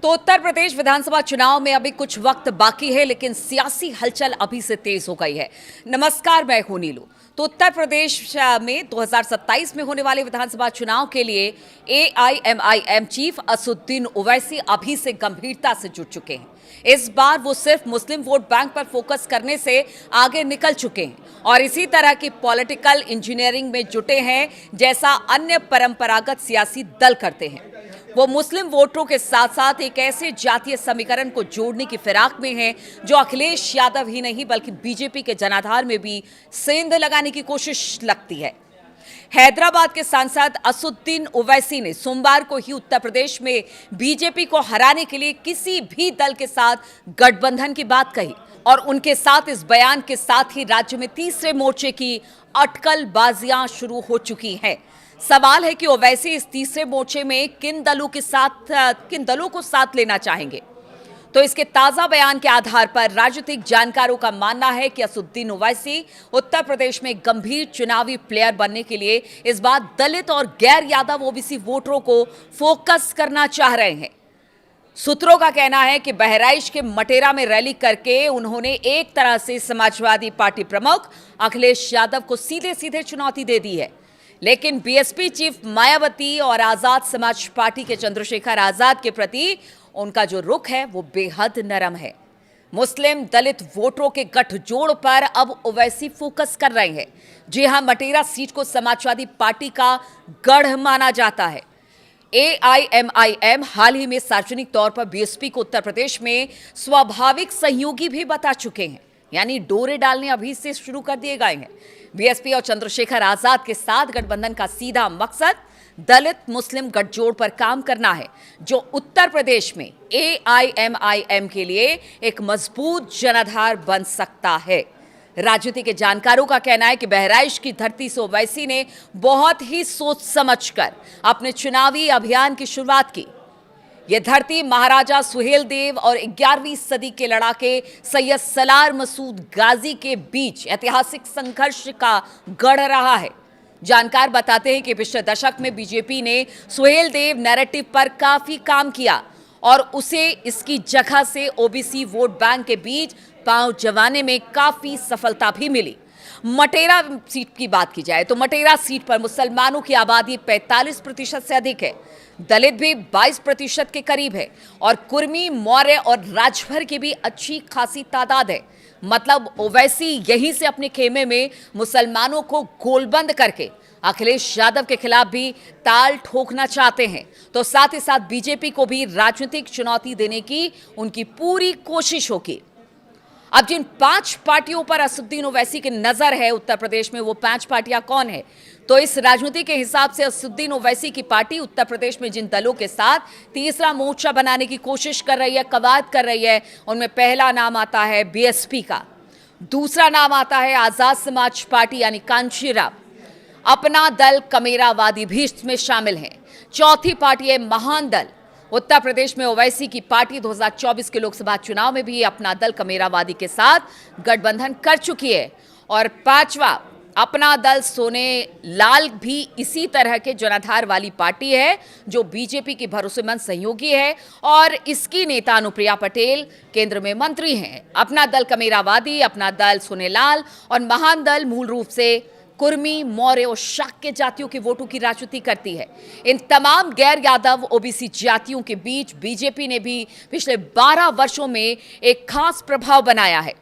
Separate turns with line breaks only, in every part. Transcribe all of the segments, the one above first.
तो उत्तर प्रदेश विधानसभा चुनाव में अभी कुछ वक्त बाकी है, लेकिन सियासी हलचल अभी से तेज हो गई है। नमस्कार, मैं हूं नीलू। तो उत्तर प्रदेश में 2027 में होने वाले विधानसभा चुनाव के लिए एआईएमआईएम चीफ असदुद्दीन ओवैसी अभी से गंभीरता से जुट चुके हैं। इस बार वो सिर्फ मुस्लिम वोट बैंक पर फोकस करने से आगे निकल चुके हैं और इसी तरह की पॉलिटिकल इंजीनियरिंग में जुटे हैं जैसा अन्य परंपरागत सियासी दल करते हैं। वो मुस्लिम वोटरों के साथ साथ एक ऐसे जातीय समीकरण को जोड़ने की फिराक में हैं जो अखिलेश यादव ही नहीं बल्कि बीजेपी के जनाधार में भी सेंध लगाने की कोशिश लगती है। हैदराबाद के सांसद असदुद्दीन ओवैसी ने सोमवार को ही उत्तर प्रदेश में बीजेपी को हराने के लिए किसी भी दल के साथ गठबंधन की बात कही और उनके साथ इस बयान के साथ ही राज्य में तीसरे मोर्चे की अटकलबाजियां शुरू हो चुकी हैं। सवाल है कि ओवैसी इस तीसरे मोर्चे में किन दलों को साथ लेना चाहेंगे। तो इसके ताजा बयान के आधार पर राजनीतिक जानकारों का मानना है कि असदुद्दीन ओवैसी उत्तर प्रदेश में गंभीर चुनावी प्लेयर बनने के लिए इस बार दलित और गैर यादव ओबीसी वोटरों को फोकस करना चाह रहे हैं। सूत्रों का कहना है कि बहराइच के मटेरा में रैली करके उन्होंने एक तरह से समाजवादी पार्टी प्रमुख अखिलेश यादव को सीधे सीधे चुनौती दे दी है। लेकिन बीएसपी चीफ मायावती और आजाद समाज पार्टी के चंद्रशेखर आजाद के प्रति उनका जो रुख है वो बेहद नरम है। मुस्लिम दलित वोटरों के गठजोड़ पर अब ओवैसी फोकस कर रहे हैं। जी हां, मटेरा सीट को समाजवादी पार्टी का गढ़ माना जाता है। एआईएमआईएम हाल ही में सार्वजनिक तौर पर बीएसपी को उत्तर प्रदेश में स्वाभाविक सहयोगी भी बता चुके हैं, यानी डोरे डालने अभी से शुरू कर दिए गए हैं। बीएसपी और चंद्रशेखर आजाद के साथ गठबंधन का सीधा मकसद दलित मुस्लिम गठजोड़ पर काम करना है, जो उत्तर प्रदेश में एआईएमआईएम के लिए एक मजबूत जनाधार बन सकता है। राजनीति के जानकारों का कहना है कि बहराइच की धरती से ओवैसी ने बहुत ही सोच समझकर अपने चुनावी अभियान की शुरुआत की। यह धरती महाराजा सुहेलदेव और 11वीं सदी के लड़ाके सैयद सलार मसूद गाजी के बीच ऐतिहासिक संघर्ष का गढ़ रहा है। जानकार बताते हैं कि पिछले दशक में बीजेपी ने सुहेलदेव नैरेटिव पर काफी काम किया और उसे इसकी जगह से ओबीसी वोट बैंक के बीच पांव जमाने में काफी सफलता भी मिली। मटेरा सीट की बात की जाए तो मटेरा सीट पर मुसलमानों की आबादी 45% से अधिक है, दलित भी 22% के करीब है और कुर्मी, मौर्य और राजभर की भी अच्छी खासी तादाद है। मतलब ओवैसी यहीं से अपने खेमे में मुसलमानों को गोलबंद करके अखिलेश यादव के खिलाफ भी ताल ठोकना चाहते हैं। तो साथ ही साथ बीजेपी को भी राजनीतिक चुनौती देने की उनकी पूरी कोशिश होगी। अब जिन 5 पार्टियों पर असदुद्दीन ओवैसी की नजर है उत्तर प्रदेश में, वो 5 पार्टियां कौन है? तो इस राजनीति के हिसाब से असदुद्दीन ओवैसी की पार्टी उत्तर प्रदेश में जिन दलों के साथ तीसरा मोर्चा बनाने की कोशिश कर रही है, कवायद कर रही है, उनमें पहला नाम आता है बीएसपी का, दूसरा नाम आता है आजाद समाज पार्टी यानी कांशीराम, अपना दल कमेरावादी भी इसमें शामिल है, चौथी पार्टी है महान दल। उत्तर प्रदेश में ओवैसी की पार्टी 2024 के लोकसभा चुनाव में भी अपना दल कमेरावादी के साथ गठबंधन कर चुकी है और पांचवा अपना दल सोने लाल भी इसी तरह के जनाधार वाली पार्टी है जो बीजेपी की भरोसेमंद सहयोगी है और इसकी नेता अनुप्रिया पटेल केंद्र में मंत्री हैं। अपना दल कमेरावादी, अपना दल सोने लाल और महान दल मूल रूप से कुर्मी, मौर्य और शाक्य जातियों के वोटों की राजनीति करती है। इन तमाम गैर यादव ओबीसी जातियों के बीच बीजेपी ने भी पिछले 12 वर्षों में एक खास प्रभाव बनाया है।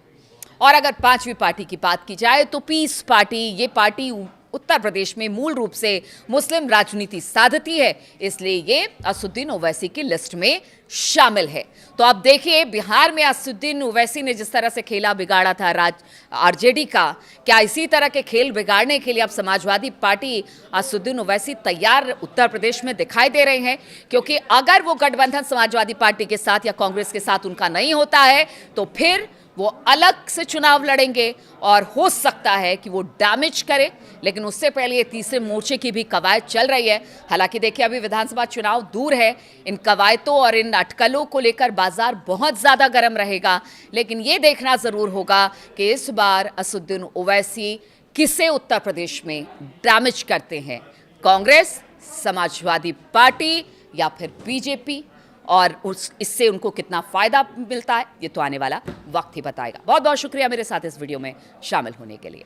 और अगर 5वीं पार्टी की बात की जाए तो पीस पार्टी, ये पार्टी उत्तर प्रदेश में मूल रूप से मुस्लिम राजनीति साधती है, इसलिए ये असदुद्दीन ओवैसी की लिस्ट में शामिल है। तो अब देखिए, बिहार में असदुद्दीन ओवैसी ने जिस तरह से खेला बिगाड़ा था आरजेडी का, क्या इसी तरह के खेल बिगाड़ने के लिए अब समाजवादी पार्टी असदुद्दीन ओवैसी तैयार उत्तर प्रदेश में दिखाई दे रहे हैं? क्योंकि अगर वो गठबंधन समाजवादी पार्टी के साथ या कांग्रेस के साथ उनका नहीं होता है तो फिर वो अलग से चुनाव लड़ेंगे और हो सकता है कि वो डैमेज करे, लेकिन उससे पहले ये तीसरे मोर्चे की भी कवायद चल रही है। हालांकि देखिए, अभी विधानसभा चुनाव दूर है, इन कवायदों और इन अटकलों को लेकर बाजार बहुत ज़्यादा गर्म रहेगा, लेकिन ये देखना ज़रूर होगा कि इस बार असदुद्दीन ओवैसी किसे उत्तर प्रदेश में डैमेज करते हैं, कांग्रेस, समाजवादी पार्टी या फिर बीजेपी। और इससे उनको कितना फ़ायदा मिलता है ये तो आने वाला वक्त ही बताएगा। बहुत बहुत शुक्रिया मेरे साथ इस वीडियो में शामिल होने के लिए।